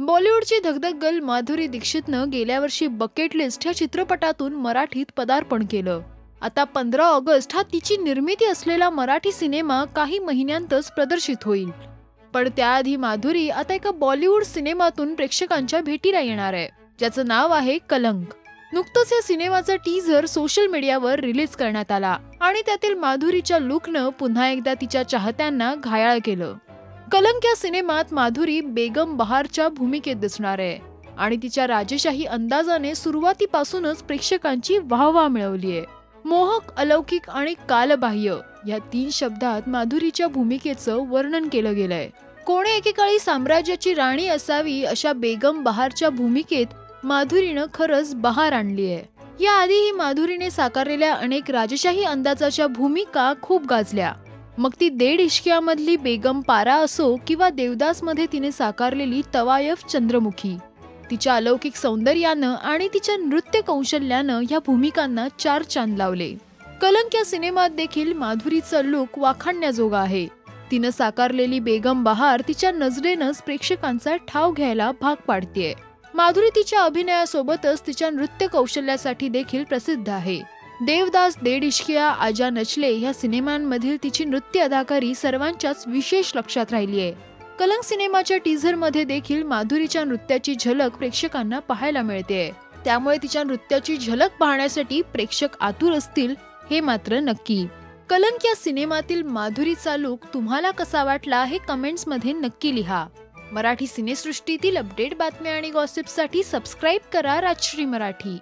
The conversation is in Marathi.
बॉलिवूडची धगधग गर्ल माधुरी दीक्षितनं गेल्या वर्षी बकेट लिस्ट ह्या चित्रपटातून मराठीत पदार्पण केलं. आता 15 ऑगस्ट हा तिची निर्मिती असलेला मराठी सिनेमा काही महिन्यांतच प्रदर्शित होईल. पण त्याआधी माधुरी आता एका बॉलिवूड सिनेमातून प्रेक्षकांच्या भेटीला येणार आहे, ज्याचं नाव आहे कलंक. नुकतंच या सिनेमाचा टीझर सोशल मीडियावर रिलीज करण्यात आला आणि त्यातील माधुरीच्या लुकनं पुन्हा एकदा तिच्या चाहत्यांना घायाळ केलं. कलंक या सिनेमात माधुरी बेगम बहारच्या भूमिकेत दिसणार आहे आणि तिच्या राजेशाही अंदाजाने सुरुवातीपासूनच प्रेक्षकांची वाहवा मिळवली आहे. मोहक, अलौकिक आणि कालबाह्य या 3 शब्दात माधुरीच्या भूमिकेचं वर्णन केलं गेलंय. कोणे एकेकाळी साम्राज्याची राणी असावी अशा बेगम बहारच्या भूमिकेत माधुरीनं खरंच बहार आणली आहे. याआधीही माधुरीने साकारलेल्या अनेक राजेशाही अंदाजाच्या भूमिका खूप गाजल्या. मग ती डेढ इश्कियामधली बेगम पारा असो किंवा देवदास मध्ये तिने साकारलेली तवायफ चंद्रमुखी. तिच्या अलौकिक सौंदर्यानं आणि तिच्या नृत्य कौशल्यानं या भूमिकांना 4 चांद लावले. कलंक या सिनेमात देखील माधुरीचा लुक वाखाणण्याजोगा आहे. तिनं साकारलेली बेगम बहार तिच्या नजरेनंच प्रेक्षकांचा ठाव घ्यायला भाग पाडतेय. माधुरी तिच्या अभिनयासोबतच तिच्या नृत्य कौशल्यासाठी देखील प्रसिद्ध आहे. देवदास, डेढ इश्किया, आजा नचले ह्या सिनेमांमधील तिची नृत्य अदाकारी सर्वांच्याच विशेष लक्षात राहिली आहे. कलंक सिनेमाच्या टीझर मध्ये देखील माधुरीच्या नृत्याची झलक प्रेक्षकांना पाहायला मिळते. त्यामुळे तिच्या नृत्याची झलक पाहण्यासाठी प्रेक्षक आतुर असतील हे मात्र नक्की. कलंक या सिनेमातील माधुरीचा लुक तुम्हाला कसा वाटला हे कमेंट्स मध्ये नक्की लिहा. मराठी सिनेसृष्टीतील अपडेट बातम्या आणि गॉसिपसाठी सबस्क्राईब करा राजश्री मराठी.